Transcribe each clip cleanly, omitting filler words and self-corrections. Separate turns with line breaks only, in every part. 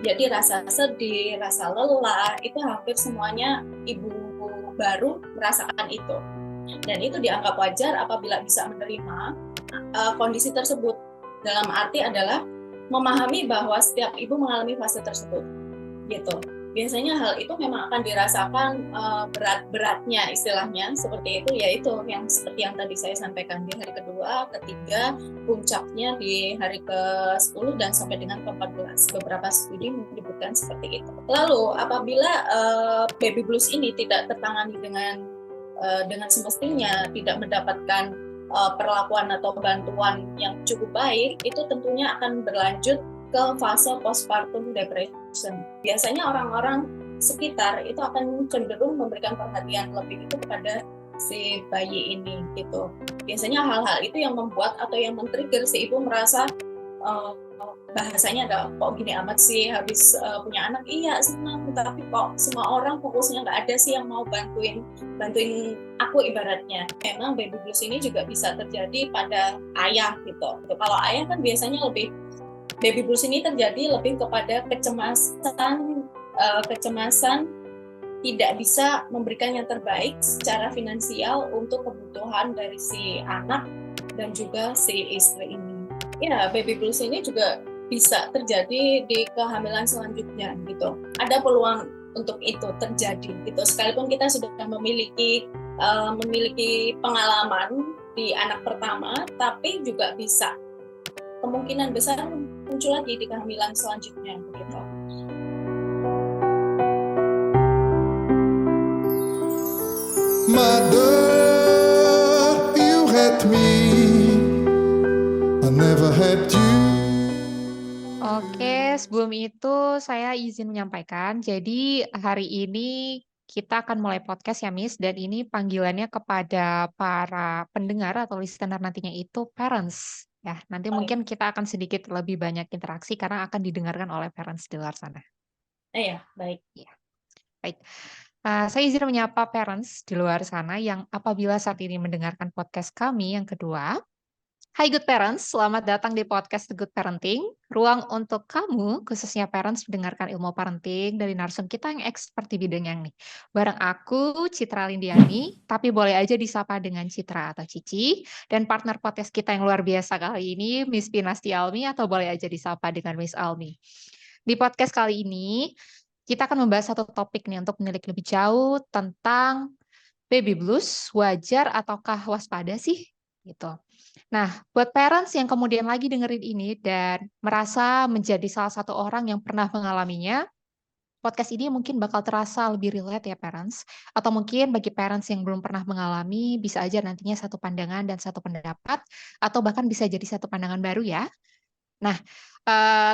Jadi rasa sedih, rasa lelah, itu hampir semuanya ibu baru merasakan itu. Dan itu dianggap wajar apabila bisa menerima kondisi tersebut. Dalam arti adalah memahami bahwa setiap ibu mengalami fase tersebut, gitu. Biasanya hal itu memang akan dirasakan berat-beratnya istilahnya seperti itu, yaitu yang seperti yang tadi saya sampaikan di hari kedua, ketiga, puncaknya di hari ke-10 dan sampai dengan ke-14. Beberapa studi menyebutkan seperti itu. Lalu apabila baby blues ini tidak tertangani dengan semestinya, tidak mendapatkan perlakuan atau bantuan yang cukup baik, itu tentunya akan berlanjut ke fase postpartum depression. Biasanya orang-orang sekitar itu akan cenderung memberikan perhatian lebih itu kepada si bayi ini gitu. Biasanya hal-hal itu yang membuat atau yang men-trigger si ibu merasa uh, bahasanya ada kok gini amat sih habis punya anak. Iya senang, tapi kok semua orang fokusnya nggak ada sih yang mau bantuin aku ibaratnya. Memang baby blues ini juga bisa terjadi pada ayah gitu. Kalau ayah kan biasanya lebih, baby blues ini terjadi lebih kepada kecemasan tidak bisa memberikan yang terbaik secara finansial untuk kebutuhan dari si anak dan juga si istri ini. Ya, baby blues ini juga bisa terjadi di kehamilan selanjutnya gitu. Ada peluang untuk itu terjadi gitu. Sekalipun kita sudah memiliki pengalaman di anak pertama, tapi juga bisa kemungkinan besar muncul lagi di kehamilan selanjutnya begitu.
Mother, you had me, I never had you.
Oke, sebelum itu saya izin menyampaikan, jadi hari ini kita akan mulai podcast ya, Miss, dan ini panggilannya kepada para pendengar atau listener nantinya itu parents. Ya, nanti
Baik.
mungkin kita akan sedikit lebih banyak interaksi karena akan didengarkan oleh parents di luar sana.
Ya, baik.
Ya, baik. Saya izin menyapa parents di luar sana yang apabila saat ini mendengarkan podcast kami yang kedua. Hai good parents, selamat datang di podcast The Good Parenting. Ruang untuk kamu, khususnya parents, mendengarkan ilmu parenting dari narsum kita yang expert di bidangnya nih. Bareng aku, Citra Lindiani, tapi boleh aja disapa dengan Citra atau Cici. Dan partner podcast kita yang luar biasa kali ini, Miss Pinasti Almi, atau boleh aja disapa dengan Miss Almi. Di podcast kali ini, kita akan membahas satu topik nih untuk menilik lebih jauh tentang baby blues, wajar ataukah waspada sih? Gitu. Nah, buat parents yang kemudian lagi dengerin ini dan merasa menjadi salah satu orang yang pernah mengalaminya, podcast ini mungkin bakal terasa lebih relate ya parents. Atau mungkin bagi parents yang belum pernah mengalami, bisa aja nantinya satu pandangan dan satu pendapat, atau bahkan bisa jadi satu pandangan baru ya. Nah,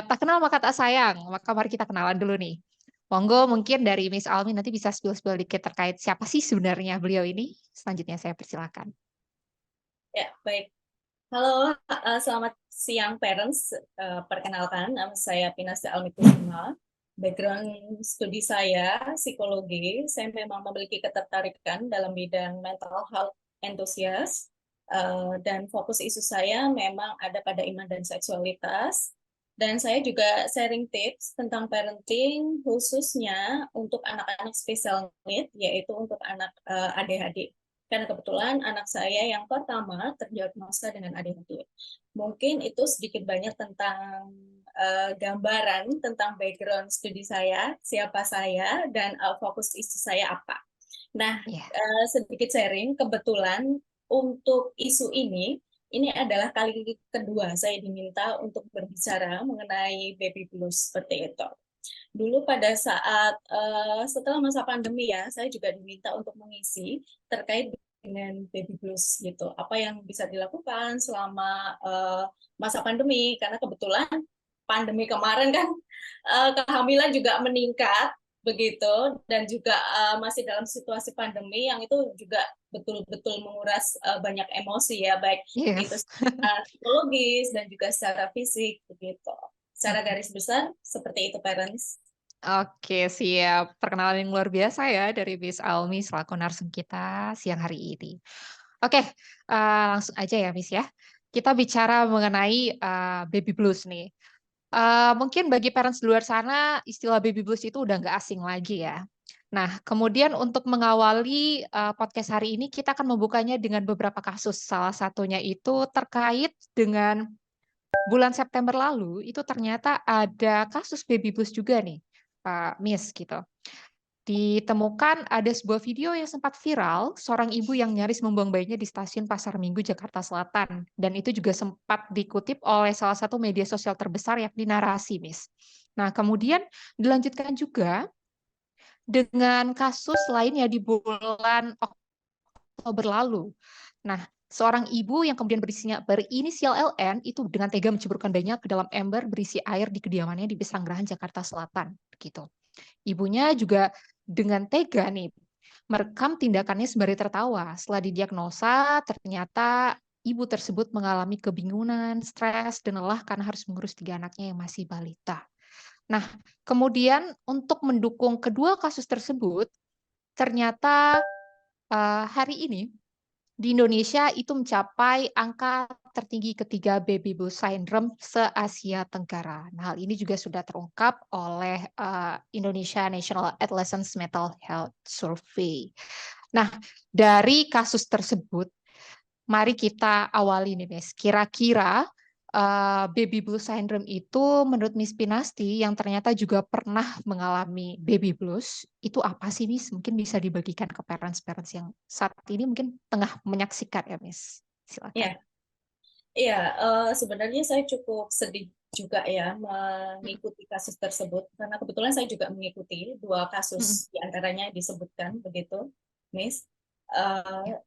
tak kenal maka tak sayang, maka mari kita kenalan dulu nih. Monggo mungkin dari Miss Almi nanti bisa spill-spill dikit terkait siapa sih sebenarnya beliau ini. Selanjutnya saya persilakan.
Ya, baik. Halo, selamat siang parents. Perkenalkan, nama saya Pinasti Almi Kusuma. Background studi saya psikologi. Saya memang memiliki ketertarikan dalam bidang mental health enthusiast. Dan fokus isu saya memang ada pada iman dan seksualitas. Dan saya juga sharing tips tentang parenting khususnya untuk anak-anak special need, yaitu untuk anak ADHD. Karena kebetulan anak saya yang pertama terdiagnosa dengan ADHD. Mungkin itu sedikit banyak tentang gambaran tentang background studi saya, siapa saya, dan fokus isu saya apa. Nah,
Iya.
sedikit sharing, kebetulan untuk isu ini adalah kali kedua saya diminta untuk berbicara mengenai baby blues seperti itu. Dulu pada saat setelah masa pandemi ya, saya juga diminta untuk mengisi terkait dengan baby blues gitu. Apa yang bisa dilakukan selama masa pandemi? Karena kebetulan pandemi kemarin kan kehamilan juga meningkat begitu, dan juga masih dalam situasi pandemi yang itu juga betul-betul menguras banyak emosi ya, baik itu
Yes.
secara psikologis dan juga secara fisik begitu. Secara garis besar seperti itu parents.
Oke, siap. Perkenalan yang luar biasa ya dari Miss Almi selaku narsum kita siang hari ini. Oke, langsung aja ya Miss ya. Kita bicara mengenai baby blues nih. Mungkin bagi parents di luar sana, istilah baby blues itu udah nggak asing lagi ya. Nah, kemudian untuk mengawali, podcast hari ini kita akan membukanya dengan beberapa kasus. Salah satunya itu terkait dengan bulan September lalu, itu ternyata ada kasus baby blues juga nih, Miss, gitu. Ditemukan ada sebuah video yang sempat viral, seorang ibu yang nyaris membuang bayinya di stasiun Pasar Minggu, Jakarta Selatan. Dan itu juga sempat dikutip oleh salah satu media sosial terbesar yakni Narasi, Miss. Nah, kemudian dilanjutkan juga dengan kasus lainnya di bulan Oktober lalu. Nah, seorang ibu yang kemudian berinisial LN itu dengan tega menceburkan bayinya ke dalam ember berisi air di kediamannya di Pesanggerahan, Jakarta Selatan, gitu. Ibunya juga dengan tega nih merekam tindakannya sembari tertawa. Setelah didiagnosa, ternyata ibu tersebut mengalami kebingungan, stres, dan lelah karena harus mengurus 3 anaknya yang masih balita. Nah, kemudian untuk mendukung kedua kasus tersebut, ternyata hari ini di Indonesia itu mencapai angka tertinggi ketiga baby blues syndrome se-Asia Tenggara. Nah, hal ini juga sudah terungkap oleh Indonesia National Adolescent Mental Health Survey. Nah, dari kasus tersebut, mari kita awali nih, Miss. Kira-kira baby blues syndrome itu menurut Miss Pinasti yang ternyata juga pernah mengalami baby blues, itu apa sih, Miss? Mungkin bisa dibagikan ke parents-parents yang saat ini mungkin tengah menyaksikan ya, Miss. Silakan.
Iya, iya. Sebenarnya saya cukup sedih juga ya mengikuti kasus tersebut karena kebetulan saya juga mengikuti 2
Mm-mm.
kasus diantaranya disebutkan begitu, Miss.
Ya.
Eh,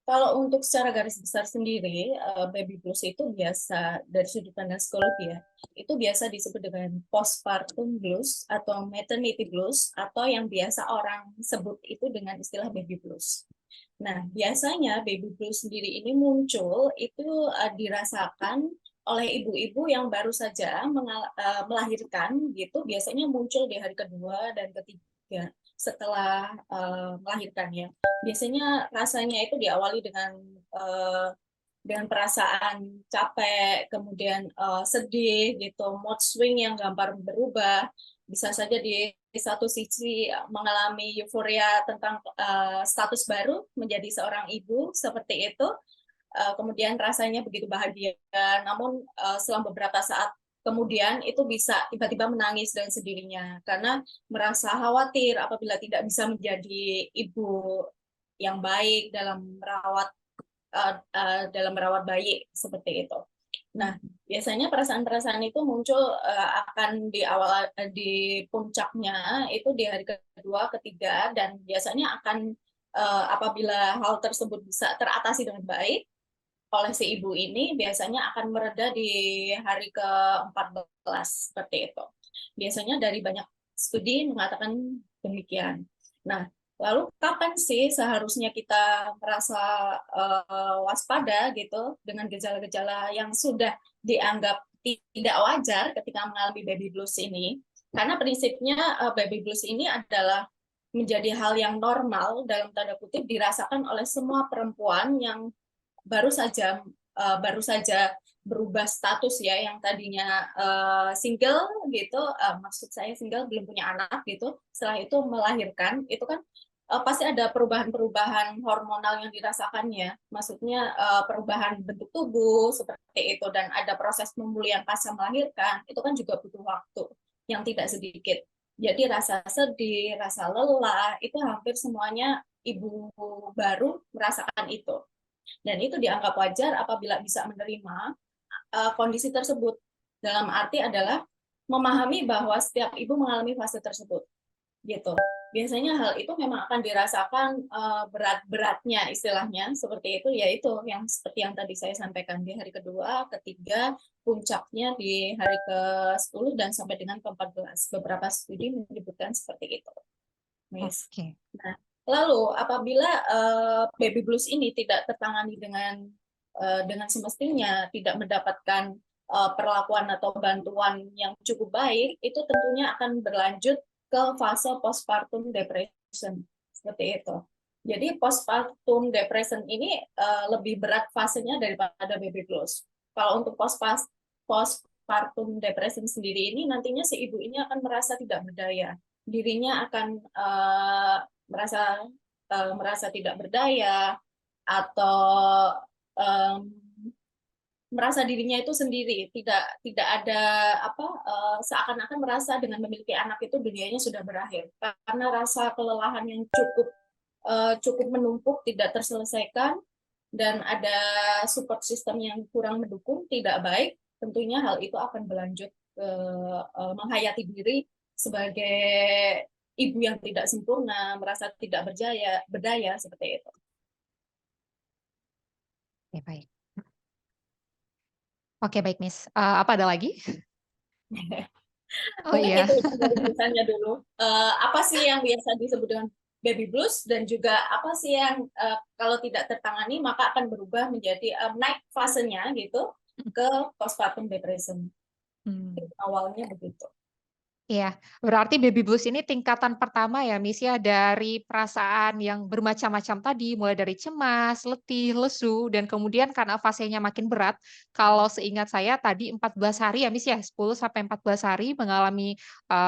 Kalau untuk secara garis besar sendiri, baby blues itu biasa dari sudut pandang psikologi ya, itu biasa disebut dengan postpartum blues atau maternity blues atau yang biasa orang sebut itu dengan istilah baby blues. Nah, biasanya baby blues sendiri ini muncul itu dirasakan oleh ibu-ibu yang baru saja melahirkan gitu, biasanya muncul di hari kedua dan ketiga setelah melahirkan ya. Biasanya rasanya itu diawali dengan perasaan capek, kemudian sedih gitu, mood swing yang gampang berubah. Bisa saja di satu sisi mengalami euforia tentang status baru menjadi seorang ibu seperti itu, kemudian rasanya begitu bahagia. Namun selang beberapa saat kemudian itu bisa tiba-tiba menangis dengan sendirinya karena merasa khawatir apabila tidak bisa menjadi ibu yang baik dalam merawat bayi seperti itu. Nah, biasanya perasaan-perasaan itu muncul akan di puncaknya itu di hari kedua, ketiga, dan biasanya akan apabila hal tersebut bisa teratasi dengan baik oleh si ibu ini, biasanya akan mereda di hari ke-14 seperti itu. Biasanya dari banyak studi mengatakan demikian. Nah, lalu kapan sih seharusnya kita merasa waspada gitu dengan gejala-gejala yang sudah dianggap tidak wajar ketika mengalami baby blues ini? Karena prinsipnya baby blues ini adalah menjadi hal yang normal dalam tanda kutip dirasakan oleh semua perempuan yang baru saja berubah status ya, yang tadinya single gitu, maksud saya single belum punya anak gitu, setelah itu melahirkan itu kan pasti ada perubahan-perubahan hormonal yang dirasakannya, maksudnya perubahan bentuk tubuh seperti itu, dan ada proses pemulihan pasca melahirkan itu kan juga butuh waktu yang tidak sedikit. Jadi rasa sedih, rasa lelah itu hampir semuanya ibu baru merasakan itu. Dan itu dianggap wajar apabila bisa menerima kondisi tersebut. Dalam arti adalah memahami bahwa setiap ibu mengalami fase tersebut. Gitu. Biasanya hal itu memang akan dirasakan berat-beratnya istilahnya seperti itu, yaitu yang seperti yang tadi saya sampaikan di hari kedua, ketiga, puncaknya di hari ke-10 dan sampai dengan ke-14. Beberapa studi menyebutkan seperti itu. Miss.
Oke.
Nah, lalu apabila baby blues ini tidak tertangani dengan semestinya, tidak mendapatkan perlakuan atau bantuan yang cukup baik, itu tentunya akan berlanjut ke fase postpartum depression seperti itu. Jadi postpartum depression ini lebih berat fasenya daripada baby blues. Kalau untuk postpartum postpartum depression sendiri ini nantinya si ibu ini akan merasa tidak berdaya, dirinya akan merasa tidak berdaya atau em, merasa dirinya itu sendiri, tidak ada seakan-akan merasa dengan memiliki anak itu dunianya sudah berakhir karena rasa kelelahan yang cukup menumpuk, tidak terselesaikan, dan ada support system yang kurang mendukung, tidak baik. Tentunya hal itu akan berlanjut ke menghayati diri sebagai ibu yang tidak sempurna, merasa tidak berdaya seperti itu.
Oke, baik. Oke, baik, Miss. Apa ada lagi? Oh
Mungkin
iya.
itu dari misalnya dulu. Apa sih yang biasa disebut dengan baby blues, dan juga apa sih yang kalau tidak tertangani maka akan berubah menjadi naik fasenya gitu ke postpartum depression. Awalnya begitu.
Iya, berarti baby blues ini tingkatan pertama ya, Miss, ya, dari perasaan yang bermacam-macam tadi, mulai dari cemas, letih, lesu, dan kemudian karena fasenya makin berat, kalau seingat saya tadi 14 hari ya, Miss, ya, 10 sampai 14 hari mengalami,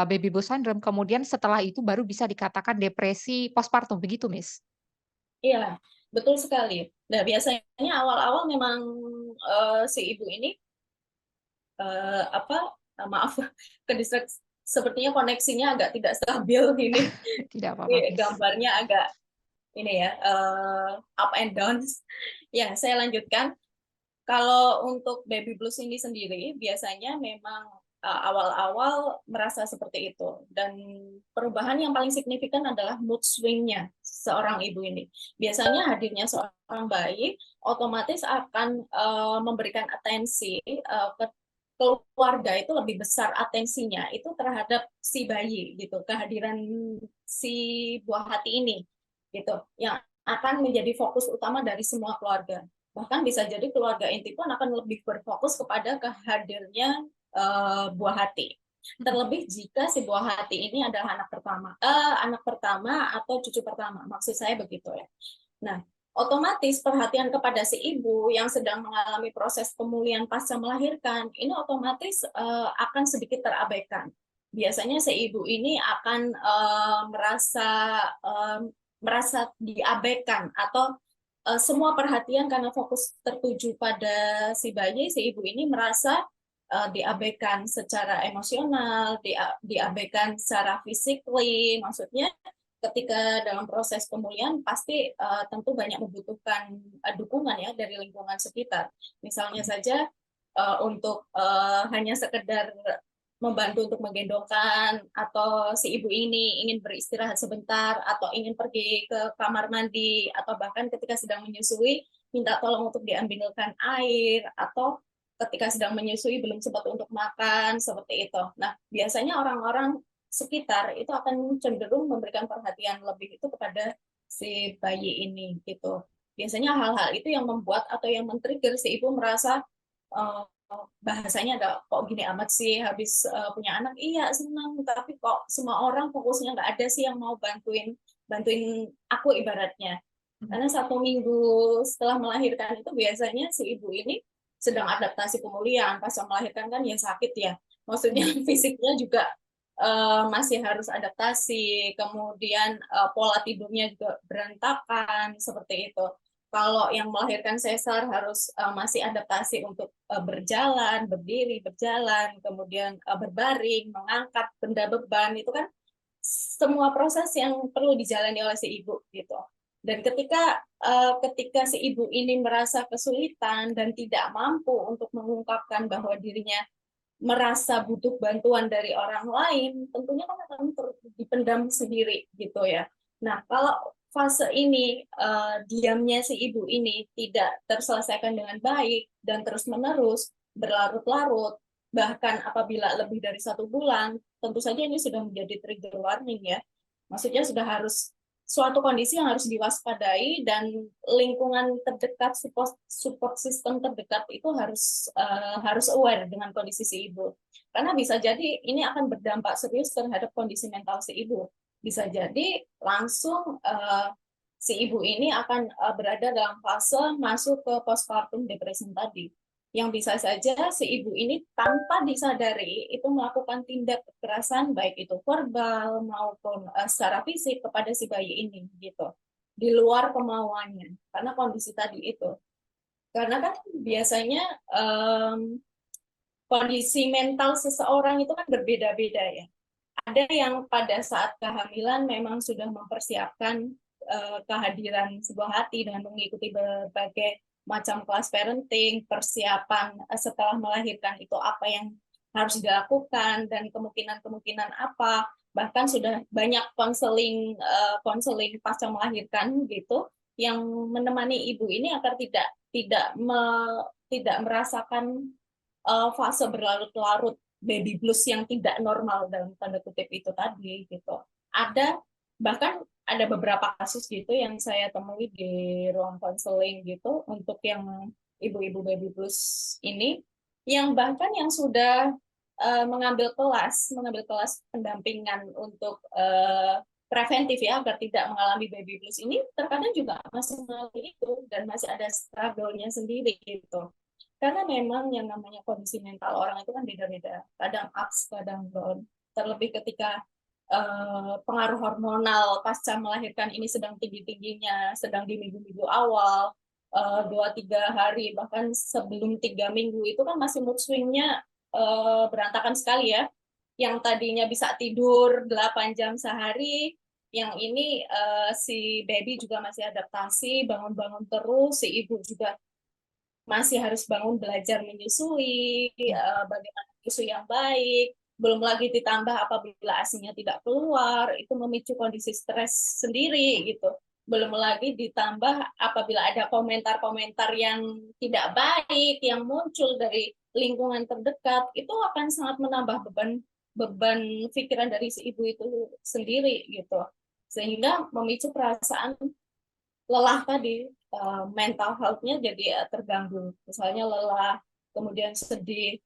baby blues syndrome, kemudian setelah itu baru bisa dikatakan depresi postpartum, begitu, Miss?
Iya, betul sekali. Nah, biasanya awal-awal memang si ibu ini maaf ke distract, sepertinya koneksinya agak tidak stabil ini.
Tidak apa-apa, Miss.
Gambarnya agak ini ya, up and down. Ya, saya lanjutkan. Kalau untuk baby blues ini sendiri, biasanya memang awal-awal merasa seperti itu. Dan perubahan yang paling signifikan adalah mood swing-nya seorang ibu ini. Biasanya hadirnya seorang bayi otomatis akan memberikan atensi ke keluarga, itu lebih besar atensinya itu terhadap si bayi gitu, kehadiran si buah hati ini gitu, yang akan menjadi fokus utama dari semua keluarga. Bahkan bisa jadi keluarga inti pun akan lebih berfokus kepada kehadirnya buah hati. Terlebih jika si buah hati ini adalah anak pertama atau cucu pertama, maksud saya begitu ya. Nah, otomatis perhatian kepada si ibu yang sedang mengalami proses pemulihan pasca melahirkan ini otomatis akan sedikit terabaikan. Biasanya si ibu ini akan merasa diabaikan, atau semua perhatian karena fokus tertuju pada si bayi, si ibu ini merasa diabaikan secara emosional, diabaikan secara physically. Maksudnya ketika dalam proses pemulihan pasti tentu banyak membutuhkan dukungan ya dari lingkungan sekitar. Misalnya saja untuk hanya sekedar membantu untuk menggendongkan, atau si ibu ini ingin beristirahat sebentar, atau ingin pergi ke kamar mandi, atau bahkan ketika sedang menyusui minta tolong untuk diambilkan air, atau ketika sedang menyusui belum sempat untuk makan, seperti itu. Nah, biasanya orang-orang sekitar itu akan cenderung memberikan perhatian lebih itu kepada si bayi ini gitu. Biasanya hal-hal itu yang membuat atau yang men-trigger si ibu merasa bahasanya ada, kok gini amat sih habis punya anak. Iya senang, tapi kok semua orang fokusnya nggak ada sih yang mau bantuin aku ibaratnya. Karena 1 minggu setelah melahirkan itu biasanya si ibu ini sedang adaptasi pemulihan. Pasca melahirkan kan ya sakit ya, maksudnya fisiknya juga masih harus adaptasi, kemudian pola tidurnya juga berantakan seperti itu. Kalau yang melahirkan sesar harus masih adaptasi untuk berjalan, berdiri, berjalan, kemudian berbaring, mengangkat benda beban, itu kan semua proses yang perlu dijalani oleh si ibu gitu. Dan ketika si ibu ini merasa kesulitan dan tidak mampu untuk mengungkapkan bahwa dirinya merasa butuh bantuan dari orang lain, tentunya kan akan dipendam sendiri gitu ya. Nah, kalau fase ini diamnya si ibu ini tidak terselesaikan dengan baik dan terus-menerus berlarut-larut, bahkan apabila lebih dari 1 bulan, tentu saja ini sudah menjadi trigger warning ya. Maksudnya sudah harus suatu kondisi yang harus diwaspadai, dan lingkungan terdekat, support system terdekat itu harus aware dengan kondisi si ibu, karena bisa jadi ini akan berdampak serius terhadap kondisi mental si ibu. Bisa jadi langsung si ibu ini akan berada dalam fase masuk ke postpartum depression tadi. yang bisa saja si ibu ini tanpa disadari itu melakukan tindak kekerasan baik itu verbal maupun secara fisik kepada si bayi ini gitu di luar kemauannya karena kondisi tadi itu karena kan biasanya kondisi mental seseorang itu kan berbeda-beda ya ada yang pada saat kehamilan memang sudah mempersiapkan kehadiran sebuah hati dengan mengikuti berbagai macam kelas parenting, persiapan setelah melahirkan itu apa yang harus dilakukan dan kemungkinan-kemungkinan apa, bahkan sudah banyak konseling pasca melahirkan gitu yang menemani ibu ini agar tidak merasakan fase berlarut-larut baby blues yang tidak normal dalam tanda kutip itu tadi gitu. Ada bahkan ada beberapa kasus gitu yang saya temui di ruang konseling gitu untuk yang ibu-ibu baby blues ini yang bahkan yang sudah mengambil kelas pendampingan untuk preventif ya agar tidak mengalami baby blues ini terkadang juga masih mengalami itu dan masih ada struggle-nya sendiri gitu karena memang yang namanya kondisi mental orang itu kan beda-beda kadang ups kadang down terlebih ketika pengaruh hormonal pasca melahirkan ini sedang tinggi-tingginya sedang di minggu-minggu awal 2-3 hari bahkan sebelum 3 minggu itu kan masih mood swing-nya berantakan sekali ya yang tadinya bisa tidur 8 jam sehari yang ini si baby juga masih adaptasi bangun-bangun terus si ibu juga masih harus bangun belajar menyusui, bagaimana menyusui yang baik, belum lagi ditambah apabila ASINya tidak keluar, itu memicu kondisi stres sendiri gitu. Belum lagi ditambah apabila ada komentar-komentar yang tidak baik yang muncul dari lingkungan terdekat, itu akan sangat menambah beban pikiran dari si ibu itu sendiri gitu. Sehingga memicu perasaan lelah tadi mental health-nya jadi terganggu misalnya lelah kemudian sedih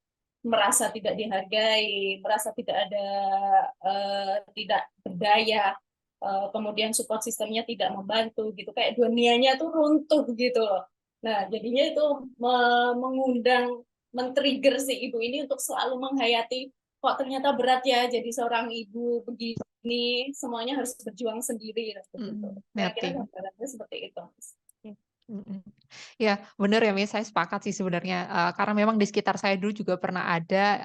merasa tidak dihargai merasa tidak berdaya kemudian support sistemnya tidak membantu gitu kayak dunianya tuh runtuh gitu loh nah jadinya itu mengundang men-trigger si ibu ini untuk selalu menghayati kok ternyata berat ya jadi seorang ibu begini semuanya harus berjuang sendiri gitu. Kira-kira
Netting.
gambarannya seperti itu.
Mm-mm. Ya, benar ya, Miss. Saya sepakat sih sebenarnya. Karena memang di sekitar saya dulu juga pernah ada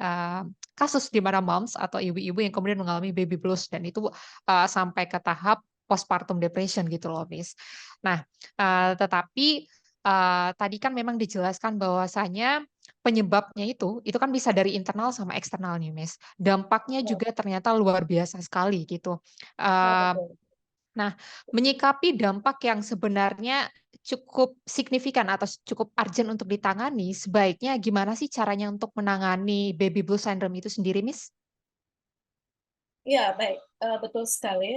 kasus di mana moms atau ibu-ibu yang kemudian mengalami baby blues dan itu sampai ke tahap postpartum depression gitu loh, Miss. Nah, tetapi tadi kan memang dijelaskan bahwasanya penyebabnya itu kan bisa dari internal sama eksternal nih, Miss. Dampaknya
Ya,
juga ternyata luar biasa sekali gitu.
ya
Eh,
betul.
Nah, menyikapi dampak yang sebenarnya cukup signifikan atau cukup urgent untuk ditangani, sebaiknya gimana sih caranya untuk menangani baby blue syndrome itu sendiri, Miss?
Ya, baik. Betul sekali.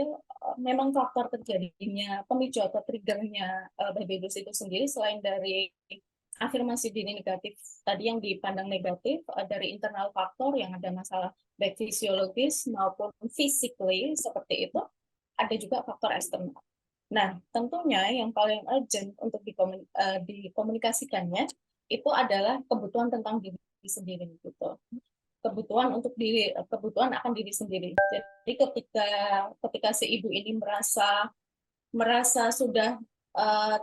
Memang faktor terjadinya pemicu atau triggernya baby blues itu sendiri selain dari afirmasi diri negatif tadi yang dipandang negatif dari internal faktor yang ada masalah baik fisiologis maupun physically seperti itu, ada juga faktor eksternal. Nah, tentunya yang paling urgent untuk dikomunikasikannya itu adalah kebutuhan tentang diri sendiri gitu. Kebutuhan akan diri sendiri. Jadi ketika si ibu ini merasa sudah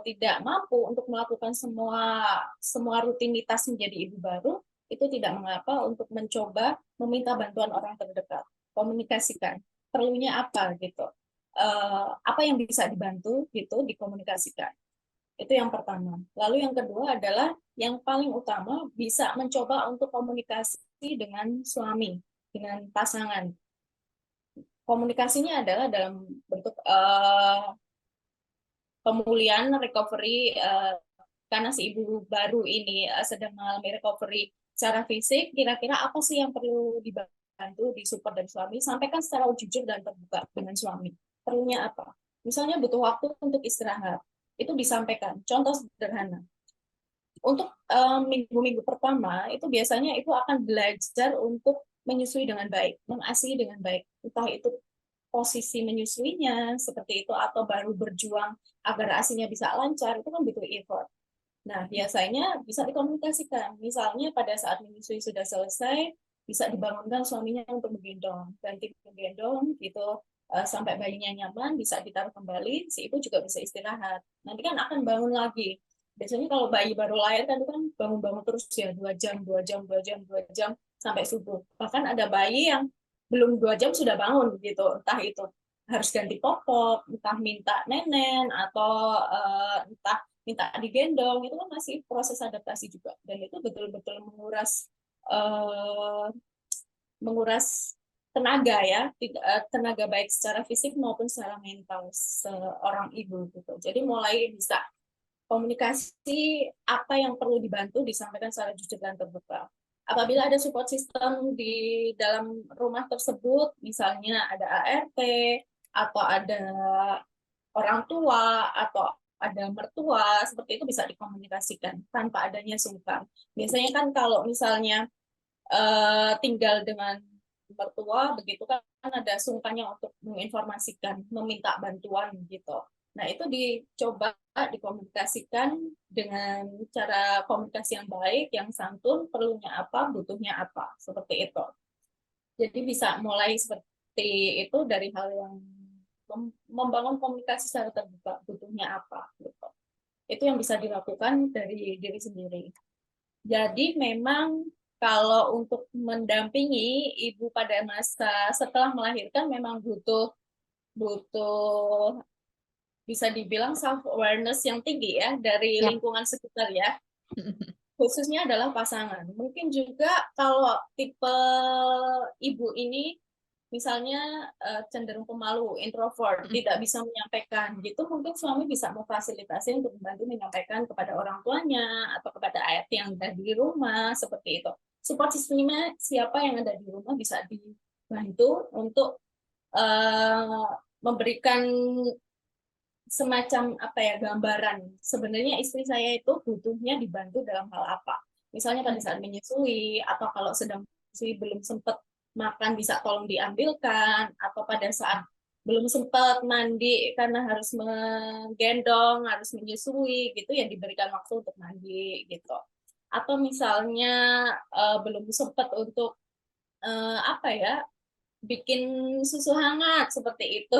tidak mampu untuk melakukan semua rutinitas menjadi ibu baru, itu tidak mengapa untuk mencoba meminta bantuan orang terdekat, komunikasikan perlunya apa gitu, apa yang bisa dibantu gitu dikomunikasikan. Itu yang pertama. Lalu yang kedua adalah yang paling utama bisa mencoba untuk komunikasi dengan suami, dengan pasangan. Komunikasinya adalah dalam bentuk pemulihan recovery karena si ibu baru ini sedang mengalami recovery secara fisik, kira-kira apa sih yang perlu dibantu, disupport dari suami, sampaikan secara jujur dan terbuka dengan suami. Perlunya apa? Misalnya butuh waktu untuk istirahat, itu disampaikan. Contoh sederhana, untuk minggu-minggu pertama itu biasanya ibu akan belajar untuk menyusui dengan baik, mengasihi dengan baik. Entah itu posisi menyusuinya seperti itu atau baru berjuang agar asinya bisa lancar, itu kan butuh effort. Nah, biasanya bisa dikomunikasikan. Misalnya pada saat menyusui sudah selesai, bisa dibangunkan suaminya untuk menggendong, ganti menggendong gitu sampai bayinya nyaman, bisa ditaruh kembali, si ibu juga bisa istirahat. Nanti kan akan bangun lagi. Biasanya kalau bayi baru lahir kan itu kan bangun-bangun terus ya 2 jam, 2 jam, 2 jam, 2 jam sampai subuh. Bahkan ada bayi yang belum 2 jam sudah bangun gitu, entah itu harus ganti popok, entah minta nenen atau entah minta digendong, itu kan masih proses adaptasi juga, dan itu betul-betul uh, menguras tenaga ya, tenaga baik secara fisik maupun secara mental seorang ibu gitu. Jadi mulai bisa komunikasi apa yang perlu dibantu disampaikan secara jujur dan terbuka. Apabila ada support system di dalam rumah tersebut, misalnya ada ART atau ada orang tua atau ada mertua, seperti itu bisa dikomunikasikan tanpa adanya sungkan. Biasanya kan kalau misalnya tinggal dengan mertua, begitu kan ada sungkannya untuk menginformasikan, meminta bantuan gitu. Nah, itu dicoba dikomunikasikan dengan cara komunikasi yang baik, yang santun, perlunya apa, butuhnya apa, seperti itu. Jadi bisa mulai seperti itu dari hal yang membangun komunikasi secara terbuka, butuhnya apa gitu. Itu yang bisa dilakukan dari diri sendiri. Jadi memang kalau untuk mendampingi ibu pada masa setelah melahirkan memang butuh butuh bisa dibilang self awareness yang tinggi ya dari
Yap.
lingkungan sekitar ya, khususnya adalah pasangan. Mungkin juga kalau tipe ibu ini misalnya cenderung pemalu, introvert, tidak bisa menyampaikan gitu, mungkin suami bisa memfasilitasi untuk membantu menyampaikan kepada orang tuanya atau kepada ayat yang ada di rumah, seperti itu. Support sistemnya siapa yang ada di rumah bisa dibantu untuk memberikan semacam apa ya, gambaran sebenarnya istri saya itu butuhnya dibantu dalam hal apa, misalnya pada saat menyusui atau kalau sedang menyusui belum sempat makan bisa tolong diambilkan, atau pada saat belum sempat mandi karena harus menggendong, harus menyusui gitu ya, diberikan waktu untuk mandi gitu, atau misalnya belum sempat untuk apa ya, bikin susu hangat seperti itu.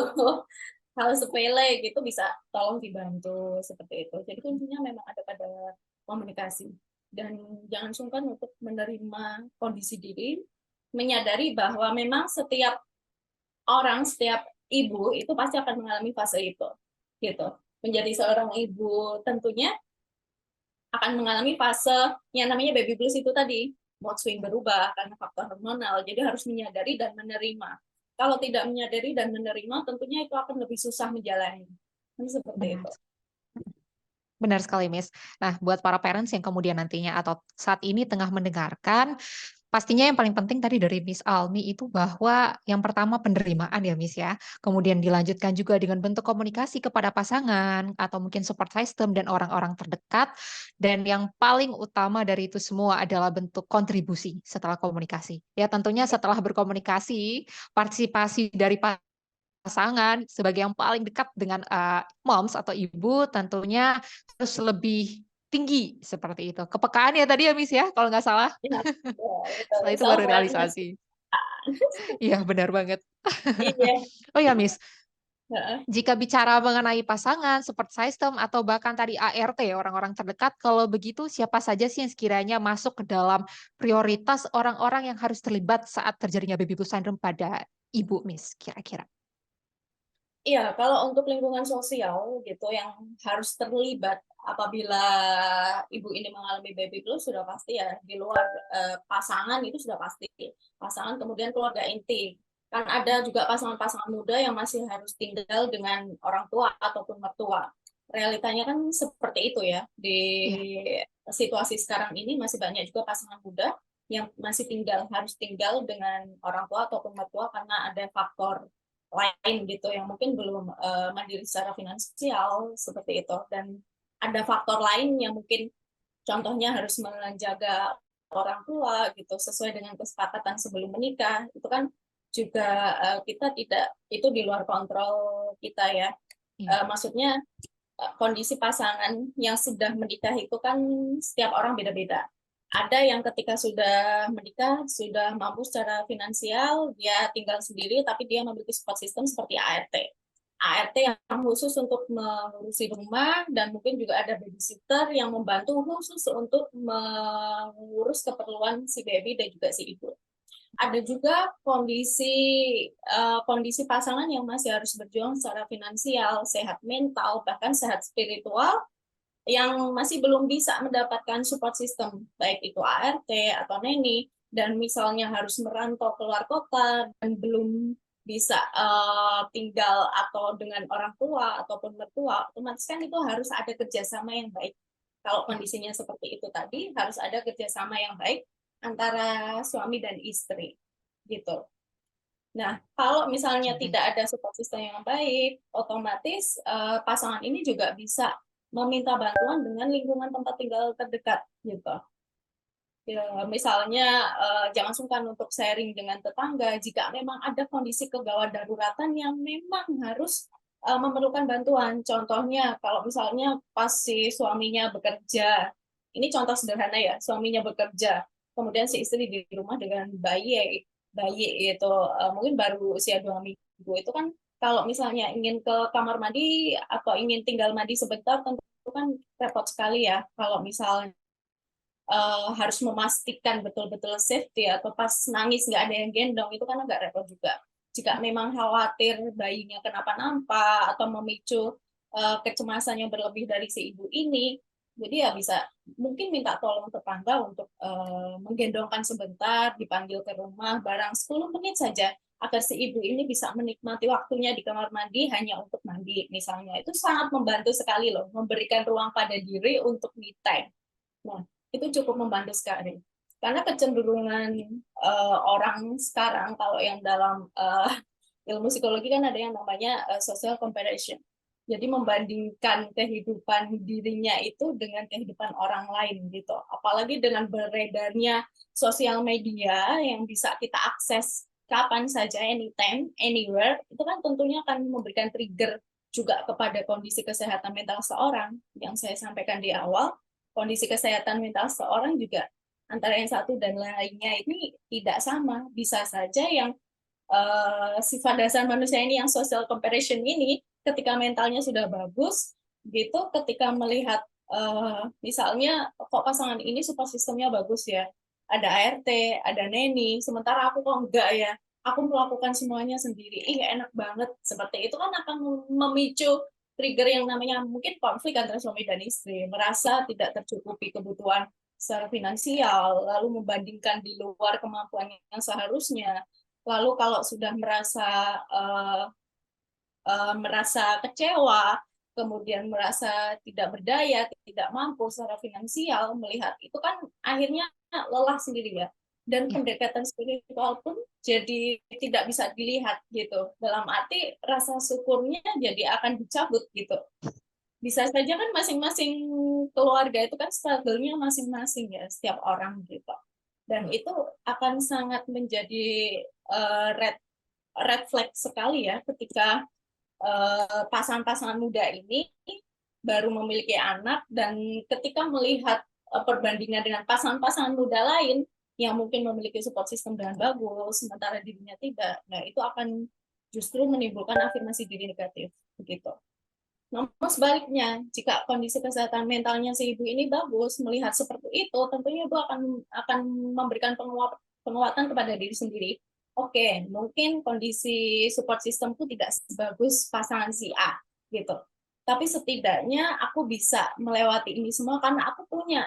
Hal sepele gitu bisa tolong dibantu seperti itu. Jadi kuncinya memang ada pada komunikasi, dan jangan sungkan untuk menerima kondisi diri, menyadari bahwa memang setiap orang, setiap ibu itu pasti akan mengalami fase itu gitu. Menjadi seorang ibu tentunya akan mengalami fase yang namanya baby blues itu tadi, mood swing berubah karena faktor hormonal. Jadi harus menyadari dan menerima. Kalau tidak menyadari dan menerima, tentunya itu akan lebih susah menjalani. Seperti
Benar.
itu.
Benar sekali, Miss. Nah, buat para parents yang kemudian nantinya atau saat ini tengah mendengarkan, pastinya yang paling penting tadi dari Miss Almi itu bahwa yang pertama penerimaan ya, Miss, ya. Kemudian dilanjutkan juga dengan bentuk komunikasi kepada pasangan atau mungkin support system dan orang-orang terdekat. Dan yang paling utama dari itu semua adalah bentuk kontribusi setelah komunikasi. Ya, tentunya setelah berkomunikasi, partisipasi dari pasangan sebagai yang paling dekat dengan moms atau ibu tentunya harus lebih tinggi seperti itu. Kepekaan ya tadi ya, Miss, ya, kalau nggak salah?
Ya, betul.
Setelah itu baru
Self-awareness.
realisasi. Iya, benar banget.
Iya.
Oh ya, Miss,
Heeh.
jika bicara mengenai pasangan, support system, atau bahkan tadi ART, orang-orang terdekat, kalau begitu siapa saja sih yang sekiranya masuk ke dalam prioritas orang-orang yang harus terlibat saat terjadinya baby blues syndrome pada ibu, Miss, kira-kira?
Iya, kalau untuk lingkungan sosial gitu yang harus terlibat apabila ibu ini mengalami baby blues sudah pasti ya, di luar pasangan itu sudah pasti. Pasangan, kemudian keluarga inti. Kan ada juga pasangan-pasangan muda yang masih harus tinggal dengan orang tua ataupun mertua. Realitanya kan seperti itu ya. Di
Iya.
situasi sekarang ini masih banyak juga pasangan muda yang masih harus tinggal dengan orang tua ataupun mertua karena ada faktor lain gitu yang mungkin belum mandiri secara finansial seperti itu, dan ada faktor lain yang mungkin contohnya harus menjaga orang tua gitu sesuai dengan kesepakatan sebelum menikah, itu kan juga kita tidak, itu di luar kontrol kita ya.
Iya.
Maksudnya kondisi pasangan yang sudah menikah itu kan setiap orang beda-beda. Ada yang ketika sudah menikah, sudah mampu secara finansial, dia tinggal sendiri, tapi dia memiliki support system seperti ART. ART yang khusus untuk mengurusi rumah, dan mungkin juga ada babysitter yang membantu khusus untuk mengurus keperluan si baby dan juga si ibu. Ada juga kondisi pasangan yang masih harus berjuang secara finansial, sehat mental, bahkan sehat spiritual, yang masih belum bisa mendapatkan support system, baik itu ART atau neni, dan misalnya harus merantau keluar kota dan belum bisa tinggal atau dengan orang tua ataupun mertua, otomatis kan itu harus ada kerjasama yang baik. Kalau kondisinya seperti itu tadi, harus ada kerjasama yang baik antara suami dan istri, gitu. Nah, kalau misalnya tidak ada support system yang baik, otomatis pasangan ini juga bisa meminta bantuan dengan lingkungan tempat tinggal terdekat, gitu. Ya, misalnya jangan sungkan untuk sharing dengan tetangga jika memang ada kondisi kegawat daruratan yang memang harus memerlukan bantuan. Contohnya, kalau misalnya pas si suaminya bekerja, ini contoh sederhana ya, suaminya bekerja, kemudian si istri di rumah dengan bayi itu mungkin baru usia 2 minggu, itu kan kalau misalnya ingin ke kamar mandi atau ingin tinggal mandi sebentar, tentu kan repot sekali ya kalau misalnya harus memastikan betul-betul safety, atau pas nangis nggak ada yang gendong, itu kan agak repot juga. Jika memang khawatir bayinya kenapa-napa atau memicu kecemasan yang berlebih dari si ibu ini, jadi ya bisa mungkin minta tolong tetangga untuk menggendongkan sebentar, dipanggil ke rumah, barang 10 menit saja, agar si ibu ini bisa menikmati waktunya di kamar mandi hanya untuk mandi misalnya. Itu sangat membantu sekali loh, memberikan ruang pada diri untuk me time. Nah, itu cukup membantu sekali. Karena kecenderungan orang sekarang, kalau yang dalam ilmu psikologi kan ada yang namanya social comparison. Jadi membandingkan kehidupan dirinya itu dengan kehidupan orang lain gitu. Apalagi dengan beredarnya sosial media yang bisa kita akses kapan saja, anytime, anywhere, itu kan tentunya akan memberikan trigger juga kepada kondisi kesehatan mental seorang. Yang saya sampaikan di awal, kondisi kesehatan mental seorang juga antara yang satu dan lainnya ini tidak sama. Bisa saja yang sifat dasar manusia ini, yang social comparison ini, ketika mentalnya sudah bagus, gitu, ketika melihat misalnya kok pasangan ini support sistemnya bagus ya, ada ART, ada neni, sementara aku kok enggak ya, aku melakukan semuanya sendiri, enak banget, seperti itu kan akan memicu trigger yang namanya mungkin konflik antara suami dan istri, merasa tidak tercukupi kebutuhan secara finansial, lalu membandingkan di luar kemampuan yang seharusnya. Lalu kalau sudah merasa kecewa, kemudian merasa tidak berdaya, tidak mampu secara finansial, melihat itu kan akhirnya lelah sendiri ya. Dan pendekatan spiritual pun jadi tidak bisa dilihat gitu. Dalam arti rasa syukurnya jadi akan dicabut gitu. Bisa saja kan masing-masing keluarga itu kan struggle-nya masing-masing ya, setiap orang gitu. Dan itu akan sangat menjadi red flag sekali ya, ketika pasangan-pasangan muda ini baru memiliki anak, dan ketika melihat perbandingan dengan pasangan-pasangan muda lain yang mungkin memiliki support system dengan bagus, sementara dirinya tidak, nah itu akan justru menimbulkan afirmasi diri negatif begitu. Namun sebaliknya, jika kondisi kesehatan mentalnya si ibu ini bagus, melihat seperti itu, tentunya ibu akan memberikan penguatan kepada diri sendiri. Oke, mungkin kondisi support systemku tidak sebagus pasangan si A, gitu. Tapi setidaknya aku bisa melewati ini semua karena aku punya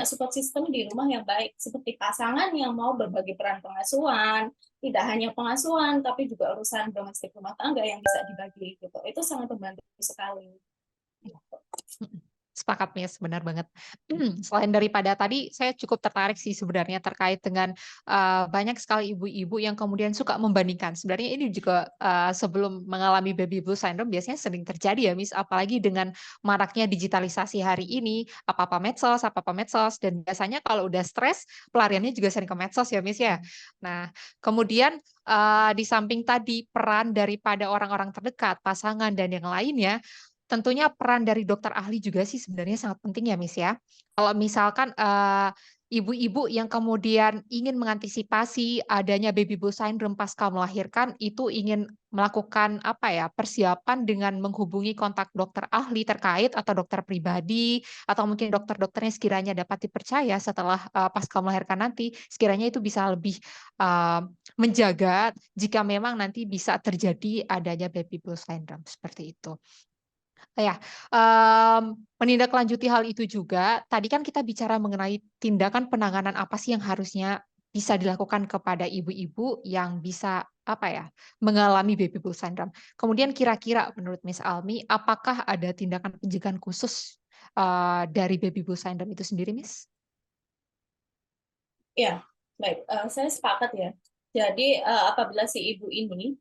support system di rumah yang baik, seperti pasangan yang mau berbagi peran pengasuhan, tidak hanya pengasuhan tapi juga urusan domestik rumah tangga yang bisa dibagi gitu. Itu sangat membantu sekali.
Sepakat, Miss, benar banget. Selain daripada tadi, saya cukup tertarik sih sebenarnya terkait dengan banyak sekali ibu-ibu yang kemudian suka membandingkan. Sebenarnya ini juga sebelum mengalami baby blues syndrome biasanya sering terjadi ya, Miss, apalagi dengan maraknya digitalisasi hari ini, apa-apa medsos, dan biasanya kalau udah stres, pelariannya juga sering ke medsos ya, Miss ya. Nah, kemudian di samping tadi peran daripada orang-orang terdekat, pasangan dan yang lainnya, tentunya peran dari dokter ahli juga sih sebenarnya sangat penting ya, Miss, ya. Kalau misalkan, ibu-ibu yang kemudian ingin mengantisipasi adanya baby blues syndrome pasca melahirkan, itu ingin melakukan, apa ya, persiapan dengan menghubungi kontak dokter ahli terkait atau dokter pribadi, atau mungkin dokter-dokternya sekiranya dapat dipercaya setelah, pasca melahirkan nanti, sekiranya itu bisa lebih, eee, menjaga jika memang nanti bisa terjadi adanya baby blues syndrome, seperti itu. Ya, menindaklanjuti hal itu juga, tadi kan kita bicara mengenai tindakan penanganan apa sih yang harusnya bisa dilakukan kepada ibu-ibu yang bisa, apa ya, mengalami baby blues syndrome. Kemudian kira-kira menurut Miss Almi, apakah ada tindakan pencegahan khusus, dari baby blues syndrome itu sendiri, Miss?
Ya, baik, saya sepakat ya. Jadi, apabila si ibu ini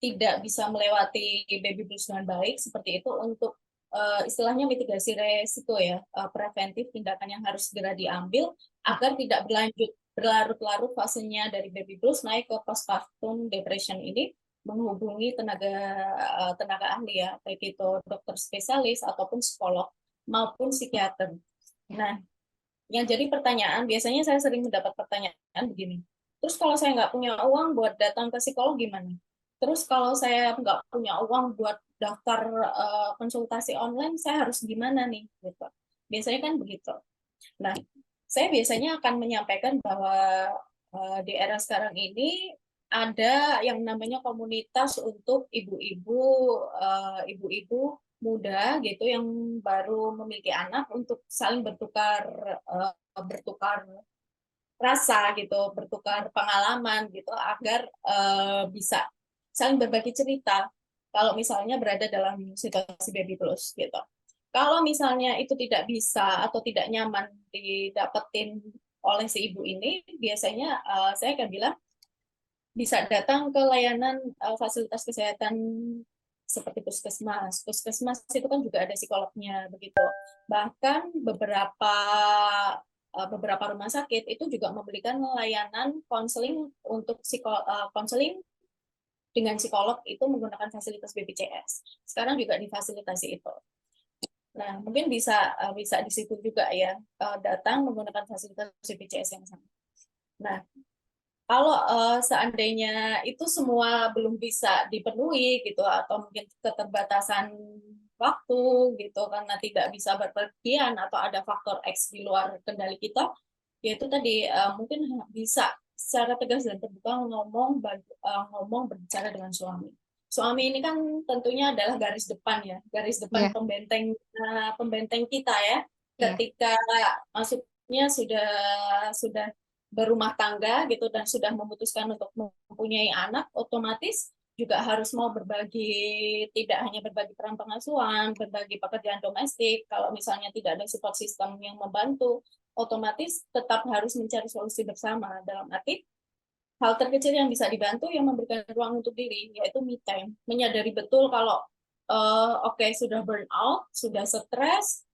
tidak bisa melewati baby blues dengan baik seperti itu untuk istilahnya mitigasi resiko ya, preventif tindakan yang harus segera diambil agar tidak berlarut-larut fasenya dari baby blues naik ke postpartum depression ini, menghubungi tenaga ahli ya, baik itu dokter spesialis ataupun psikolog maupun psikiater. Nah, yang jadi pertanyaan, biasanya saya sering mendapat pertanyaan begini, terus kalau saya nggak punya uang buat datang ke psikolog gimana? Terus kalau saya nggak punya uang buat daftar konsultasi online, saya harus gimana nih? Gitu. Biasanya kan begitu. Nah, saya biasanya akan menyampaikan bahwa di era sekarang ini ada yang namanya komunitas untuk ibu-ibu muda gitu yang baru memiliki anak untuk saling bertukar rasa gitu, bertukar pengalaman gitu agar bisa saling berbagi cerita kalau misalnya berada dalam situasi baby blues gitu. Kalau misalnya itu tidak bisa atau tidak nyaman didapetin oleh si ibu ini, biasanya saya akan bilang bisa datang ke layanan fasilitas kesehatan seperti puskesmas. Puskesmas itu kan juga ada psikolognya begitu. Bahkan beberapa rumah sakit itu juga memberikan layanan konseling untuk konseling dengan psikolog itu menggunakan fasilitas BPJS. Sekarang juga difasilitasi itu. Nah, mungkin bisa di situ juga ya, datang menggunakan fasilitas BPJS yang sama. Nah, kalau seandainya itu semua belum bisa dipenuhi gitu atau mungkin keterbatasan waktu gitu karena tidak bisa berpergian atau ada faktor X di luar kendali kita, yaitu tadi mungkin bisa secara tegas dan terbuka ngomong berbicara dengan suami. Suami ini kan tentunya adalah garis depan ya, garis depan
Iya,
pembenteng kita ya.
iya.
Ketika maksudnya sudah berumah tangga gitu dan sudah memutuskan untuk mempunyai anak, otomatis juga harus mau berbagi, tidak hanya berbagi peran pengasuhan, berbagi pekerjaan domestik. Kalau misalnya tidak ada support system yang membantu, otomatis tetap harus mencari solusi bersama. Dalam arti hal terkecil yang bisa dibantu yang memberikan ruang untuk diri, yaitu me time. Menyadari betul kalau sudah burn out, sudah stres,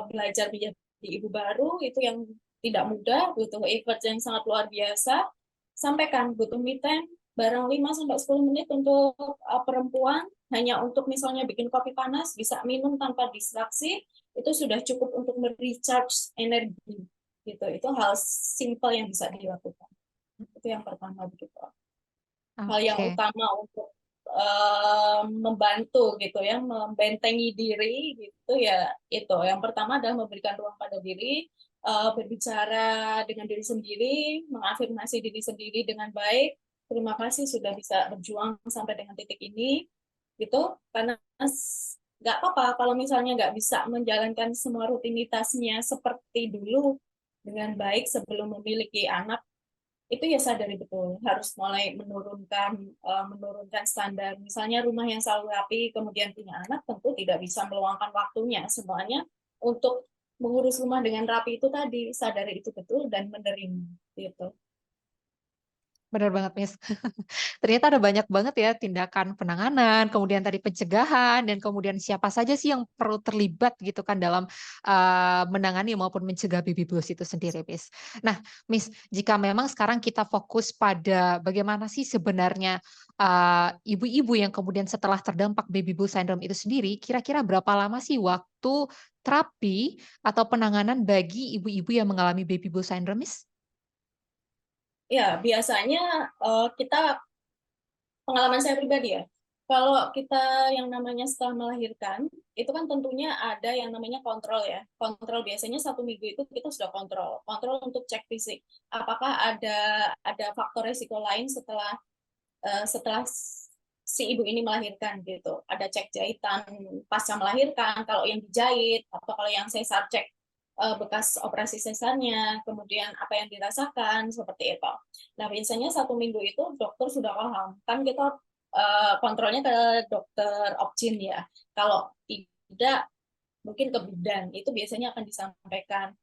belajar menjadi ibu baru itu yang tidak mudah, butuh effort yang sangat luar biasa. Sampaikan butuh me time barang 5-10 menit untuk perempuan, hanya untuk misalnya bikin kopi panas, bisa minum tanpa distraksi, itu sudah cukup untuk merecharge energi. Gitu. Itu hal simple yang bisa dilakukan. Itu yang pertama begitu. Hal yang
Oke.
utama untuk membantu gitu ya, membentengi diri gitu ya, itu yang pertama adalah memberikan ruang pada diri, berbicara dengan diri sendiri, mengafirmasi diri sendiri dengan baik. Terima kasih sudah bisa berjuang sampai dengan titik ini gitu, karena nggak apa-apa kalau misalnya nggak bisa menjalankan semua rutinitasnya seperti dulu dengan baik sebelum memiliki anak, itu ya sadari betul harus mulai menurunkan standar. Misalnya rumah yang selalu rapi kemudian punya anak, tentu tidak bisa meluangkan waktunya semuanya untuk mengurus rumah dengan rapi. Itu tadi sadari itu betul dan menerima gitu.
Benar banget, Miss. Ternyata ada banyak banget ya tindakan penanganan, kemudian tadi pencegahan, dan kemudian siapa saja sih yang perlu terlibat gitu kan dalam, menangani maupun mencegah baby blues itu sendiri, Miss. Nah, Miss, jika memang sekarang kita fokus pada bagaimana sih sebenarnya, ibu-ibu yang kemudian setelah terdampak baby blues syndrome itu sendiri, kira-kira berapa lama sih waktu terapi atau penanganan bagi ibu-ibu yang mengalami baby blues syndrome, Miss?
Ya, biasanya kita pengalaman saya pribadi ya. Kalau kita yang namanya setelah melahirkan, itu kan tentunya ada yang namanya kontrol ya. Kontrol biasanya 1 minggu itu kita sudah kontrol. Kontrol untuk cek fisik. Apakah ada faktor resiko lain setelah si ibu ini melahirkan gitu. Ada cek jahitan pasca melahirkan, kalau yang dijahit, atau kalau yang sesar cek bekas operasi sesarnya, kemudian apa yang dirasakan, seperti itu. Nah, biasanya 1 minggu itu dokter sudah paham. Kan kita kontrolnya ke dokter obgyn ya. Kalau tidak, mungkin ke bidan, itu biasanya akan disampaikan,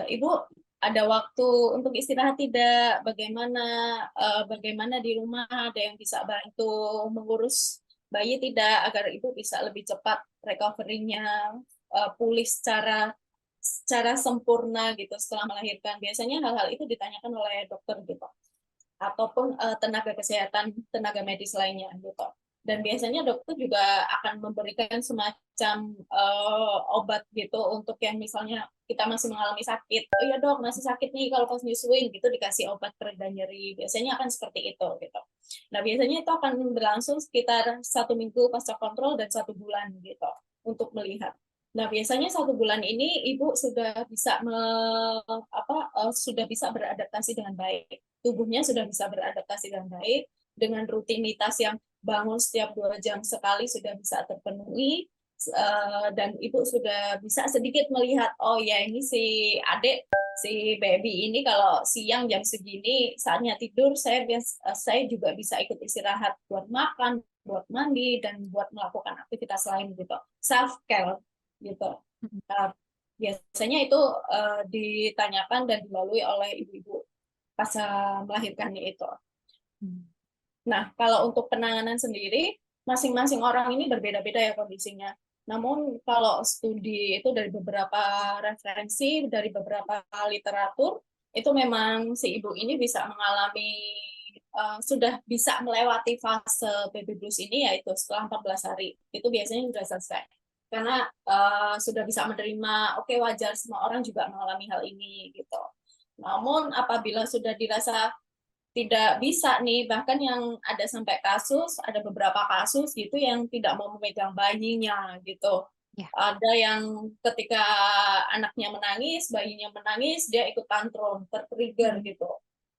Ibu ada waktu untuk istirahat tidak? Bagaimana di rumah, ada yang bisa bantu mengurus bayi tidak, agar ibu bisa lebih cepat recovery-nya, pulih secara sempurna gitu setelah melahirkan. Biasanya hal-hal itu ditanyakan oleh dokter gitu, ataupun tenaga kesehatan, tenaga medis lainnya gitu. Dan biasanya dokter juga akan memberikan semacam obat gitu untuk yang misalnya kita masih mengalami sakit. Oh ya dok, masih sakit nih kalau pas nyusuin gitu, dikasih obat pereda nyeri. Biasanya akan seperti itu gitu. Nah, biasanya itu akan berlangsung sekitar 1 minggu pasca kontrol dan 1 bulan gitu untuk melihat. Nah, biasanya 1 bulan ini ibu sudah bisa beradaptasi dengan baik. Tubuhnya sudah bisa beradaptasi dengan baik, dengan rutinitas yang bangun setiap 2 jam sekali sudah bisa terpenuhi, dan ibu sudah bisa sedikit melihat, oh ya ini si baby ini kalau siang jam segini saatnya tidur, saya juga bisa ikut istirahat buat makan, buat mandi, dan buat melakukan aktivitas lain gitu, self care gitu. Nah, biasanya itu ditanyakan dan dilalui oleh ibu-ibu pas melahirkannya itu. Nah, kalau untuk penanganan sendiri, masing-masing orang ini berbeda-beda ya kondisinya. Namun kalau studi itu dari beberapa referensi, dari beberapa literatur, itu memang si ibu ini bisa mengalami, sudah bisa melewati fase baby blues ini, yaitu setelah 14 hari. Itu biasanya sudah selesai. Karena sudah bisa menerima, oke, wajar, semua orang juga mengalami hal ini gitu. Namun apabila sudah dirasa tidak bisa nih, bahkan yang ada sampai ada beberapa kasus gitu yang tidak mau memegang bayinya gitu.
Ya.
Ada yang ketika anaknya menangis, bayinya menangis, dia ikut tantrum, tertrigger gitu.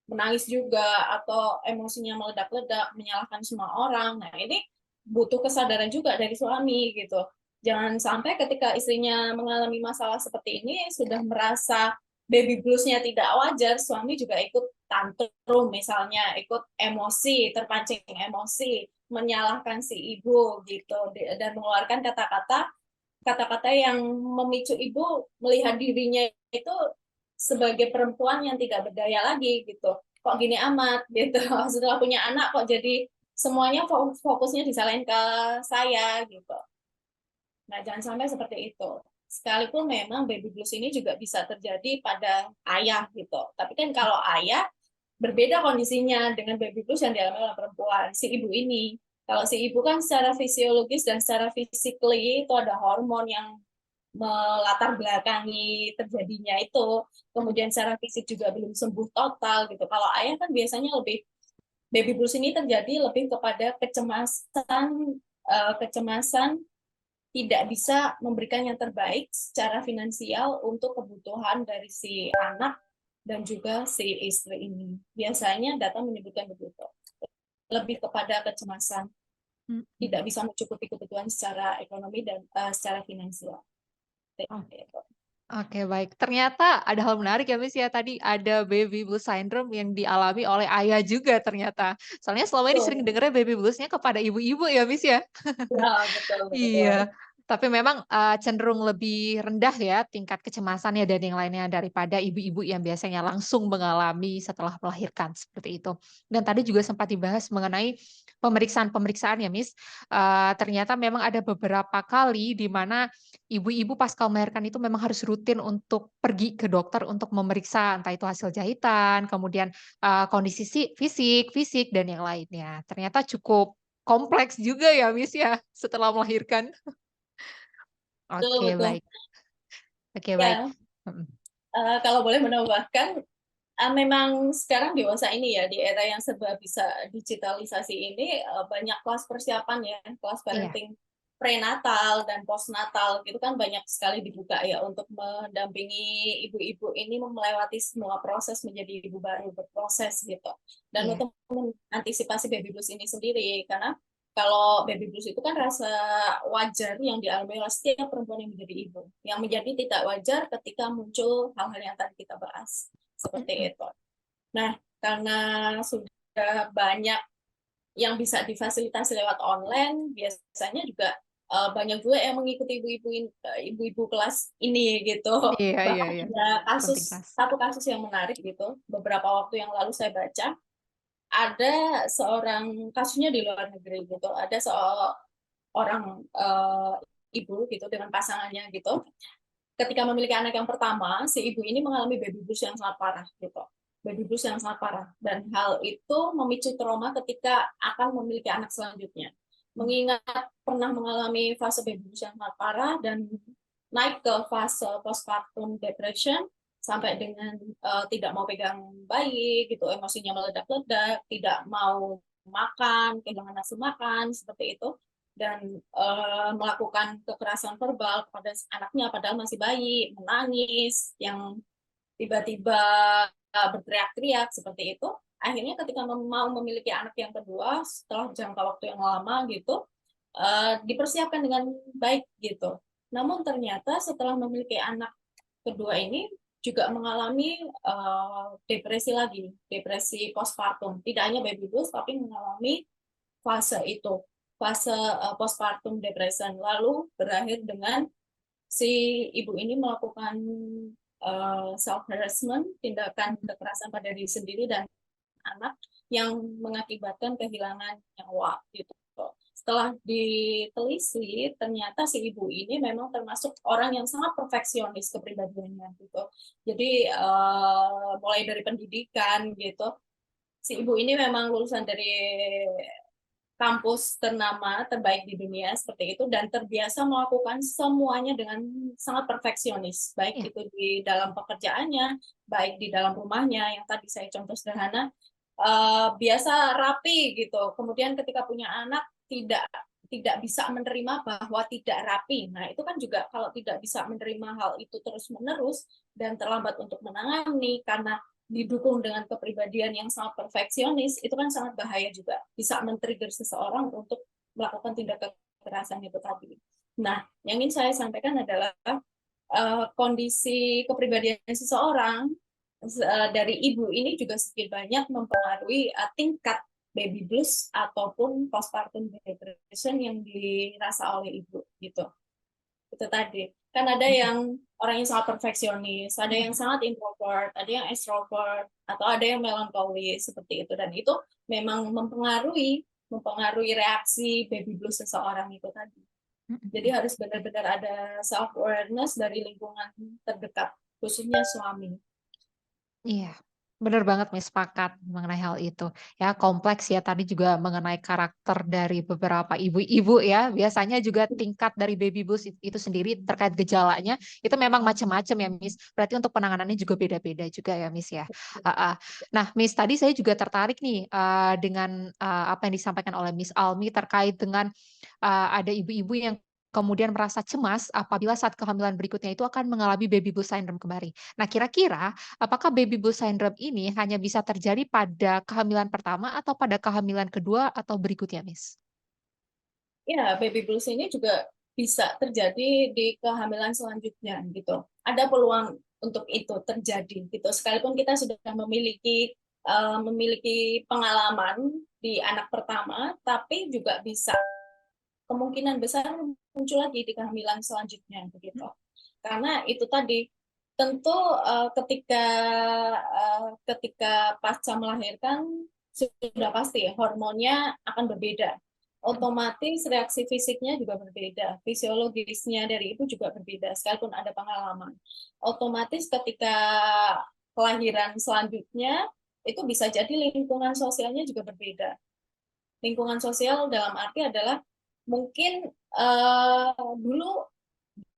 Menangis juga, atau emosinya meledak-ledak, menyalahkan semua orang. Nah, ini butuh kesadaran juga dari suami gitu. Jangan sampai ketika istrinya mengalami masalah seperti ini, sudah merasa baby blues-nya tidak wajar, suami juga ikut tantrum misalnya, ikut emosi, terpancing emosi, menyalahkan si ibu gitu, dan mengeluarkan kata-kata yang memicu ibu melihat dirinya itu sebagai perempuan yang tidak berdaya lagi gitu. Kok gini amat gitu. Setelah punya anak kok jadi semuanya fokusnya disalahin ke saya gitu. Nah, jangan sampai seperti itu. Sekalipun memang baby blues ini juga bisa terjadi pada ayah gitu. Tapi kan kalau ayah berbeda kondisinya dengan baby blues yang dialami oleh perempuan, si ibu ini. Kalau si ibu kan secara fisiologis dan secara physically itu ada hormon yang melatar belakangi terjadinya itu. Kemudian secara fisik juga belum sembuh total gitu. Kalau ayah kan biasanya lebih, baby blues ini terjadi lebih kepada kecemasan tidak bisa memberikan yang terbaik secara finansial untuk kebutuhan dari si anak dan juga si istri ini. Biasanya data menyebutkan begitu. Lebih kepada kecemasan, tidak bisa mencukupi kebutuhan secara ekonomi dan secara finansial.
Oke, baik. Ternyata ada hal menarik ya, Miss, ya. Tadi ada baby blues syndrome yang dialami oleh ayah juga ternyata. Soalnya selama ini sering dengernya baby blues-nya kepada ibu-ibu ya, Miss, ya.
Ya, betul, betul.
Iya. Tapi memang, cenderung lebih rendah ya tingkat kecemasannya dan yang lainnya daripada ibu-ibu yang biasanya langsung mengalami setelah melahirkan, seperti itu. Dan tadi juga sempat dibahas mengenai pemeriksaan-pemeriksaan ya, Miss. Ternyata memang ada beberapa kali di mana ibu-ibu pasca melahirkan itu memang harus rutin untuk pergi ke dokter untuk memeriksa entah itu hasil jahitan, kemudian, kondisi fisik dan yang lainnya. Ternyata cukup kompleks juga ya, Miss, ya, setelah melahirkan.
Betul,
Oke,
betul.
baik. Oke, baik.
Ya,
Mhm.
kalau boleh menambahkan, memang sekarang dewasa ini ya, di era yang serba bisa digitalisasi ini, banyak kelas persiapan ya, kelas
Iya,
parenting prenatal dan postnatal itu kan banyak sekali dibuka ya untuk mendampingi ibu-ibu ini melewati semua proses menjadi ibu baru, berproses gitu. Dan
iya.
untuk mengantisipasi baby blues ini sendiri, karena kalau baby blues itu kan rasa wajar yang dialami oleh setiap perempuan yang menjadi ibu. Yang menjadi tidak wajar ketika muncul hal-hal yang tadi kita bahas
Mhm.
seperti itu. Nah, karena sudah banyak yang bisa difasilitasi lewat online, biasanya juga banyak juga yang mengikuti ibu-ibu kelas ini gitu.
Iya iya
Bahkan
iya.
ada
Penting kelas.
satu kasus yang menarik gitu. Beberapa waktu yang lalu saya baca, ada seorang kasusnya di luar negeri gitu. Ada seorang ibu gitu dengan pasangannya gitu. Ketika memiliki anak yang pertama, si ibu ini mengalami baby blues yang sangat parah gitu. Baby blues yang sangat parah, dan hal itu memicu trauma ketika akan memiliki anak selanjutnya.
Mmm,
Mengingat pernah mengalami fase baby blues yang sangat parah dan naik ke fase postpartum depression sampai dengan tidak mau pegang bayi gitu, emosinya meledak-ledak, tidak mau makan, kehilangan nafsu makan seperti itu, dan melakukan kekerasan verbal kepada anaknya padahal masih bayi, menangis, yang tiba-tiba berteriak-teriak seperti itu. Akhirnya ketika mau memiliki anak yang kedua setelah jangka waktu yang lama gitu, dipersiapkan dengan baik gitu. Namun ternyata setelah memiliki anak kedua ini juga mengalami depresi lagi, depresi postpartum. Tidak hanya baby blues, tapi mengalami fase itu, fase postpartum depression. Lalu berakhir dengan si ibu ini melakukan self harassment, tindakan
mhm.
kekerasan pada diri sendiri dan anak yang mengakibatkan kehilangan nyawa gitu. Setelah ditelisik, ternyata si ibu ini memang termasuk orang yang sangat perfeksionis kepribadiannya gitu. Jadi mulai dari pendidikan gitu, si ibu ini memang lulusan dari kampus ternama terbaik di dunia seperti itu, dan terbiasa melakukan semuanya dengan sangat perfeksionis, baik
Iya,
itu di dalam pekerjaannya, baik di dalam rumahnya yang tadi saya contoh sederhana, biasa rapi gitu. Kemudian ketika punya anak tidak tidak bisa menerima bahwa tidak rapi. Nah, itu kan juga kalau tidak bisa menerima hal itu terus-menerus dan terlambat untuk menangani karena didukung dengan kepribadian yang sangat perfeksionis, itu kan sangat bahaya juga. Bisa men-trigger seseorang untuk melakukan tindak kekerasan itu tadi. Nah, yang ingin saya sampaikan adalah kondisi kepribadian seseorang dari ibu ini juga sedikit banyak mempengaruhi tingkat baby blues ataupun postpartum depression yang dirasa oleh ibu gitu. Itu tadi. Kan ada
mhm,
yang orang yang sangat perfeksionis, ada yang
mhm.
sangat introvert, ada yang extrovert, atau ada yang melankolis seperti itu. Dan itu memang mempengaruhi reaksi baby blues seseorang itu tadi.
Mhm
Jadi
mhm.
harus benar-benar ada self awareness dari lingkungan terdekat, khususnya suami.
Iya, bener banget nih, sepakat mengenai hal itu. Ya kompleks ya, tadi juga mengenai karakter dari beberapa ibu-ibu ya, biasanya juga tingkat dari baby blues itu sendiri terkait gejalanya, itu memang macam-macam ya, Miss. Berarti untuk penanganannya juga beda-beda juga ya, Miss, ya? Heeh. Nah, Miss, tadi saya juga tertarik nih, dengan, apa yang disampaikan oleh Miss Almi terkait dengan, ada ibu-ibu yang kemudian merasa cemas apabila saat kehamilan berikutnya itu akan mengalami baby blues syndrome kembali. Nah, kira-kira apakah baby blues syndrome ini hanya bisa terjadi pada kehamilan pertama atau pada kehamilan kedua atau berikutnya, Miss?
Ya, baby blues ini juga bisa terjadi di kehamilan selanjutnya gitu. Ada peluang untuk itu terjadi gitu. Sekalipun kita sudah memiliki pengalaman di anak pertama, tapi juga bisa kemungkinan besar muncul lagi di kehamilan selanjutnya begitu. Karena itu tadi tentu ketika pasca melahirkan sudah pasti hormonnya akan berbeda. Otomatis reaksi fisiknya juga berbeda, fisiologisnya dari ibu juga berbeda, sekalipun ada pengalaman. Otomatis ketika kelahiran selanjutnya, itu bisa jadi lingkungan sosialnya juga berbeda. Lingkungan sosial dalam arti adalah mungkin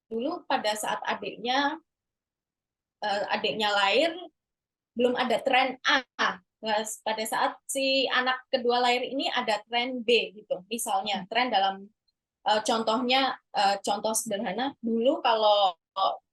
dulu pada saat adiknya lahir belum ada tren A. Nah, pada saat si anak kedua lahir ini ada tren B gitu. Misalnya tren dalam contohnya contoh sederhana dulu kalau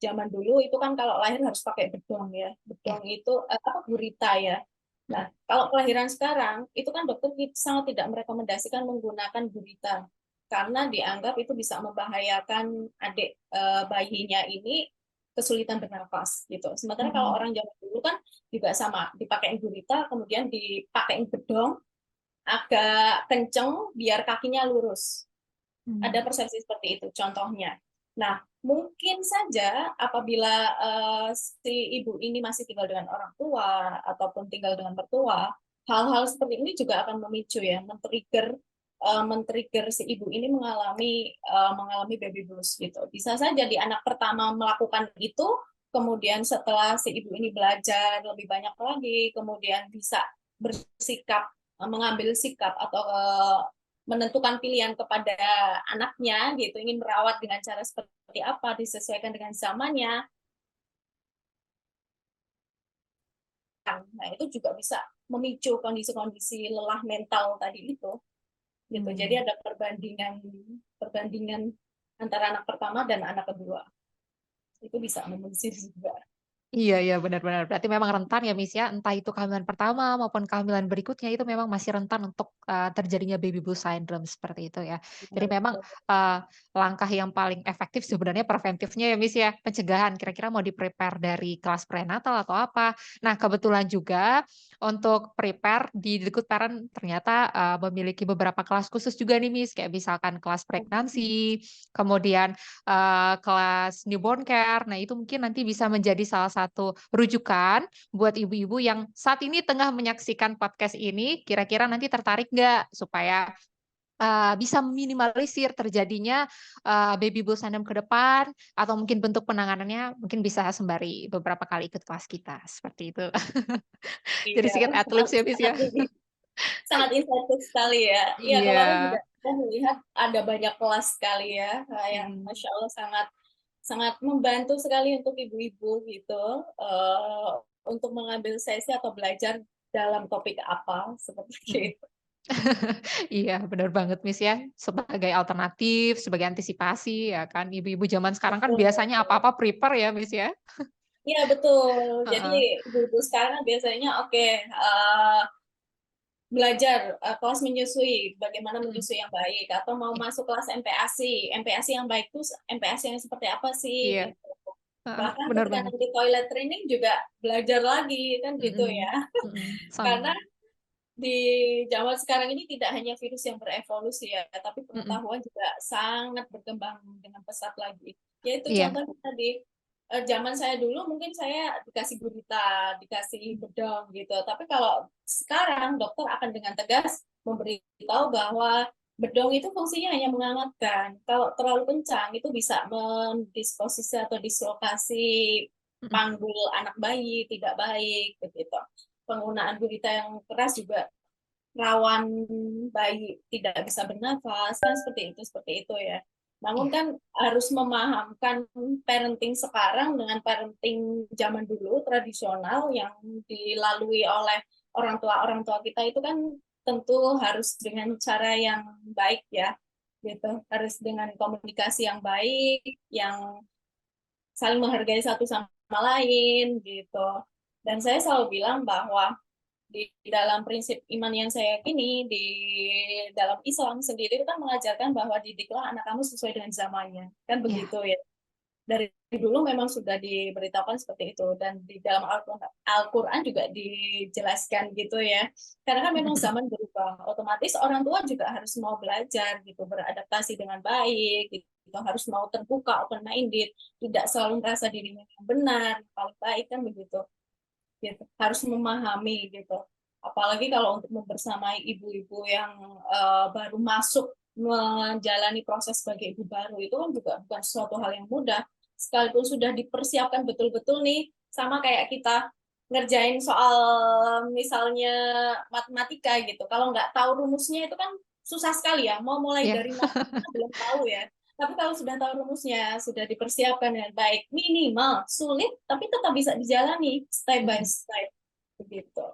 zaman dulu itu kan kalau lahir harus pakai bedong ya. Bedong itu gurita ya. Nah, kalau kelahiran sekarang itu kan dokter sangat tidak merekomendasikan menggunakan gurita karena dianggap itu bisa membahayakan adik bayinya ini kesulitan bernafas gitu. Sementara kalau orang zaman dulu kan juga sama, dipakai gurita kemudian dipakai bedong agak kenceng biar kakinya lurus. Ada persepsi seperti itu contohnya. Nah, mungkin saja apabila si ibu ini masih tinggal dengan orang tua ataupun tinggal dengan mertua, hal-hal seperti ini juga akan memicu ya, men-trigger si ibu ini mengalami baby blues gitu. Bisa saja di anak pertama melakukan itu, kemudian setelah si ibu ini belajar lebih banyak lagi, kemudian bisa mengambil sikap atau menentukan pilihan kepada anaknya gitu, ingin merawat dengan cara seperti apa, disesuaikan dengan zamannya. Nah, itu juga bisa memicu kondisi-kondisi lelah mental tadi itu. Gitu. Jadi ada perbandingan antara anak pertama dan anak kedua. Itu bisa memicu juga.
Iya, benar-benar. Berarti memang rentan ya, Miss, ya, entah itu kehamilan pertama maupun kehamilan berikutnya itu memang masih rentan untuk, terjadinya baby blues syndrome seperti itu ya. Jadi memang, langkah yang paling efektif sebenarnya preventifnya ya, Miss, ya, pencegahan. Kira-kira mau di-prepare dari kelas prenatal atau apa. Nah, kebetulan juga untuk prepare di The Good Parent ternyata, memiliki beberapa kelas khusus juga nih, Miss, kayak misalkan kelas pregnancy, kemudian, kelas newborn care. Nah, itu mungkin nanti bisa menjadi salah satu rujukan buat ibu-ibu yang saat ini tengah menyaksikan podcast ini, kira-kira nanti tertarik nggak supaya, bisa meminimalisir terjadinya, baby blues syndrome ke depan, atau mungkin bentuk penanganannya mungkin bisa sembari beberapa kali ikut kelas kita, seperti itu. Jadi
Iya,
sedikit
sangat
adlibs ya, Miss,
sangat
ya.
ini sangat insightful sekali ya. Iya,
Iya,
kemarin juga saya melihat ada banyak kelas sekali ya, yang
mhm.
Masya Allah sangat sangat membantu sekali untuk ibu-ibu gitu, untuk mengambil sesi atau belajar dalam topik apa seperti itu.
Iya, benar banget, Miss, ya. Sebagai alternatif, sebagai antisipasi ya kan, ibu-ibu zaman sekarang kan
Betul.
biasanya apa-apa prepare ya, Miss, ya.
Iya betul. Jadi
Heeh,
ibu-ibu sekarang biasanya belajar kelas menyusui, bagaimana
mhm,
menyusui yang baik, atau mau
iya
masuk kelas MPASI. MPASI yang baik itu MPASI yang seperti apa
iya,
sih? Gitu.
heeh,
Bahkan
bener
ketika
banget,
nanti toilet training juga belajar lagi kan gitu ya.
mhm,
Karena
sama,
di zaman sekarang ini tidak hanya virus yang berevolusi ya, tapi
mhm,
pengetahuan juga sangat berkembang dengan pesat lagi. Yaitu
iya,
contohnya tadi, zaman saya dulu mungkin saya dikasih gurita, dikasih bedong gitu. Tapi kalau sekarang dokter akan dengan tegas memberitahu bahwa bedong itu fungsinya hanya menghangatkan. Kalau terlalu kencang itu bisa mendisposisi atau dislokasi
mhm,
panggul anak bayi, tidak baik begitu. Penggunaan gurita yang keras juga rawan bayi tidak bisa bernafas kan seperti itu ya. Namun
iya,
kan harus memahamkan parenting sekarang dengan parenting zaman dulu tradisional yang dilalui oleh orang tua kita itu kan tentu harus dengan cara yang baik ya gitu, harus dengan komunikasi yang baik, yang saling menghargai satu sama lain gitu. Dan saya selalu bilang bahwa di dalam prinsip iman yang saya yakini, di dalam Islam sendiri itu kan mengajarkan bahwa didiklah anak kamu sesuai dengan zamannya, kan
iya,
begitu ya. dari dulu memang sudah diberitakan seperti itu, dan di dalam Al-Quran juga dijelaskan gitu ya. Karena kan memang zaman berubah, otomatis orang tua juga harus mau belajar gitu, beradaptasi dengan baik gitu, harus mau terbuka, open minded, tidak selalu merasa dirinya yang benar, paling baik kan begitu. Gitu. Harus memahami gitu. Apalagi kalau untuk membersamai ibu-ibu yang baru masuk menjalani proses sebagai ibu baru, itu kan juga bukan suatu hal yang mudah. Sekalipun sudah dipersiapkan betul-betul nih, sama kayak kita ngerjain soal misalnya matematika gitu. Kalau nggak tahu rumusnya itu kan susah sekali ya. Mau mulai
Ya.
dari mana kita belum tahu ya. Tapi kalau sudah tahu rumusnya, sudah dipersiapkan dengan baik, minimal sulit, tapi tetap bisa dijalani step by step begitu.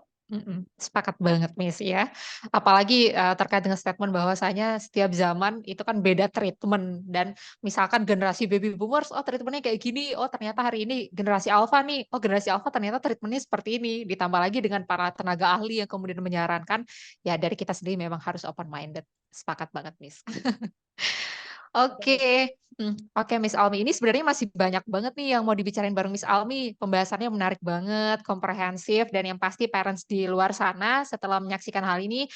Sepakat banget Miss ya. Apalagi terkait dengan statement bahwasanya setiap zaman itu kan beda treatment, dan misalkan generasi baby boomers, oh treatmentnya kayak gini, oh ternyata hari ini generasi alpha nih, oh generasi alpha ternyata treatmentnya seperti ini. Ditambah lagi dengan para tenaga ahli yang kemudian menyarankan, ya dari kita sendiri memang harus open minded. Sepakat banget Miss. Oke, oke Miss Almi, ini sebenarnya masih banyak banget nih yang mau dibicarain bareng Miss Almi. Pembahasannya menarik banget, komprehensif, dan yang pasti parents di luar sana setelah menyaksikan hal ini,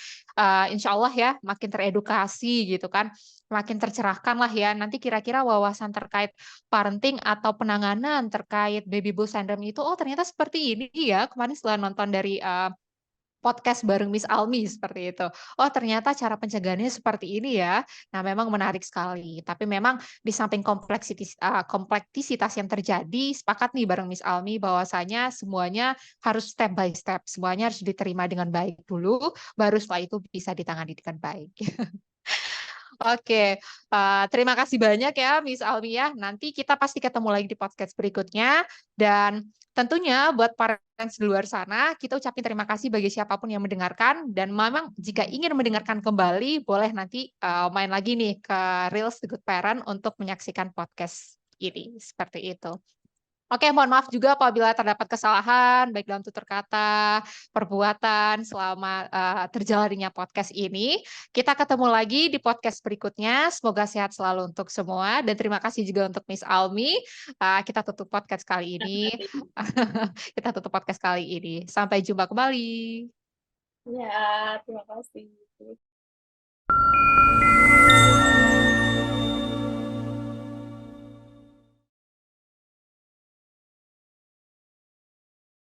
insya Allah ya makin teredukasi gitu kan, makin tercerahkan lah ya. Nanti kira-kira wawasan terkait parenting atau penanganan terkait baby blues syndrome itu, oh ternyata seperti ini ya. Kemarin setelah nonton dari podcast bareng Miss Almi seperti itu. Oh, ternyata cara pencegahannya seperti ini ya. Nah, memang menarik sekali. Tapi memang di samping kompleksitas yang terjadi, sepakat nih bareng Miss Almi bahwasanya semuanya harus step by step, semuanya harus diterima dengan baik dulu, baru setelah itu bisa ditangani dengan baik. Oke, terima kasih banyak ya Miss Almi ya. Nanti kita pasti ketemu lagi di podcast berikutnya, dan tentunya buat parents di luar sana, kita ucapin terima kasih bagi siapapun yang mendengarkan, dan memang jika ingin mendengarkan kembali, boleh nanti main lagi nih ke Reels The Good Parent untuk menyaksikan podcast ini, seperti itu. Oke, mohon maaf juga apabila terdapat kesalahan, baik dalam tutur kata, perbuatan, selama terjalaninya podcast ini. Kita ketemu lagi di podcast berikutnya. Semoga sehat selalu untuk semua. Dan terima kasih juga untuk Miss Almi. Kita tutup podcast kali ini. Kita tutup podcast kali ini. Sampai jumpa kembali.
Ya, terima kasih.